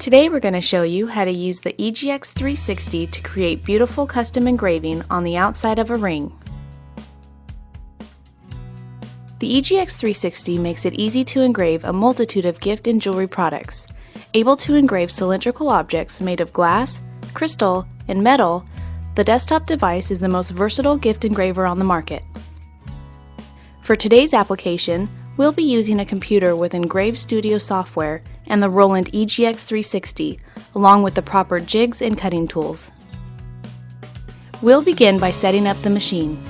Today we're going to show you how to use the EGX 360 to create beautiful custom engraving on the outside of a ring. The EGX 360 makes it easy to engrave a multitude of gift and jewelry products. Able to engrave cylindrical objects made of glass, crystal, and metal, the desktop device is the most versatile gift engraver on the market. For today's application, we'll be using a computer with ENGRAVE Studio software and the ROLAND EGX 360, along with the proper jigs and cutting tools. We'll begin by setting up the machine.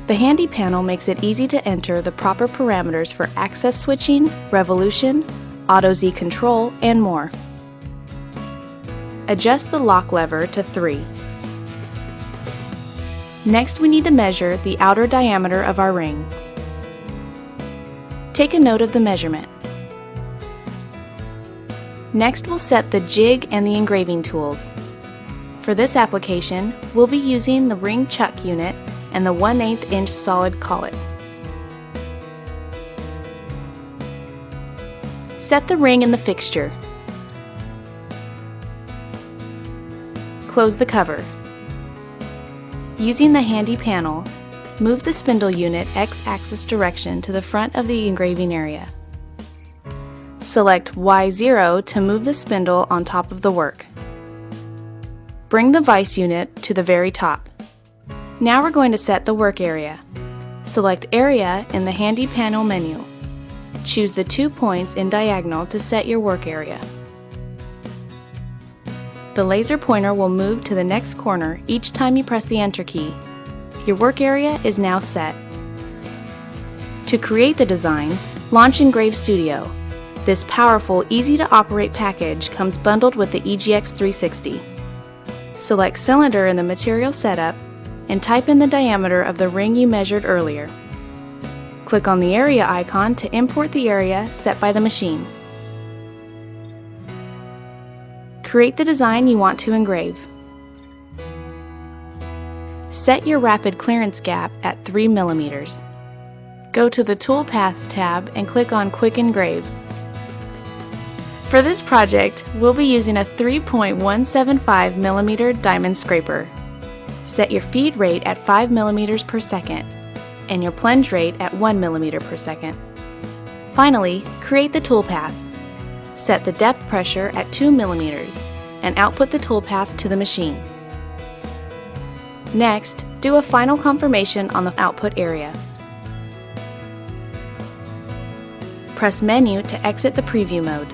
The handy panel makes it easy to enter the proper parameters for access switching, revolution, auto Z control, and more. Adjust the lock lever to 3. Next, we need to measure the outer diameter of our ring. Take a note of the measurement. Next, we'll set the jig and the engraving tools. For this application, we'll be using the ring chuck unit and the 1/8 inch solid collet. Set the ring in the fixture. Close the cover. Using the handy panel, move the spindle unit X-axis direction to the front of the engraving area. Select Y0 to move the spindle on top of the work. Bring the vise unit to the very top. Now we're going to set the work area. Select Area in the handy panel menu. Choose the 2 points in diagonal to set your work area. The laser pointer will move to the next corner each time you press the Enter key. Your work area is now set. To create the design, launch ENGRAVE Studio. This powerful, easy-to-operate package comes bundled with the EGX 360. Select Cylinder in the Material Setup and type in the diameter of the ring you measured earlier. Click on the area icon to import the area set by the machine. Create the design you want to engrave. Set your rapid clearance gap at 3 mm. Go to the Tool Paths tab and click on Quick Engrave. For this project, we'll be using a 3.175 mm diamond scraper. Set your feed rate at 5 mm per second and your plunge rate at 1 mm per second. Finally, create the toolpath. Set the depth pressure at 2 mm and output the toolpath to the machine. Next, do a final confirmation on the output area. Press Menu to exit the preview mode.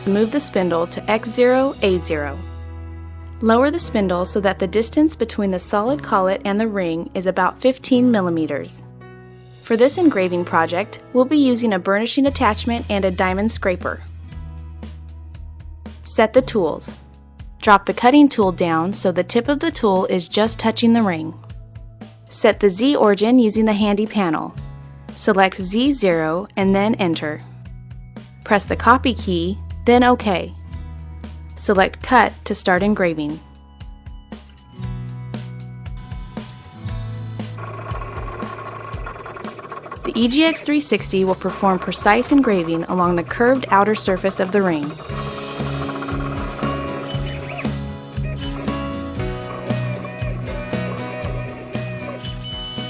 Move the spindle to X0, A0. Lower the spindle so that the distance between the solid collet and the ring is about 15 mm. For this engraving project, we'll be using a burnishing attachment and a diamond scraper. Set the tools. Drop the cutting tool down so the tip of the tool is just touching the ring. Set the Z origin using the handy panel. Select Z0 and then Enter. Press the Copy key, then OK. Select Cut to start engraving. The EGX 360 will perform precise engraving along the curved outer surface of the ring.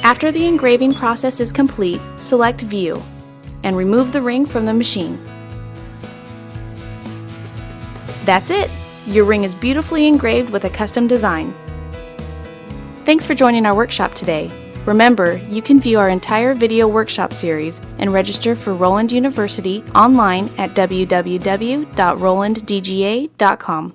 After the engraving process is complete, select View and remove the ring from the machine. That's it! Your ring is beautifully engraved with a custom design. Thanks for joining our workshop today. Remember, you can view our entire video workshop series and register for Roland University online at www.rolandega.com.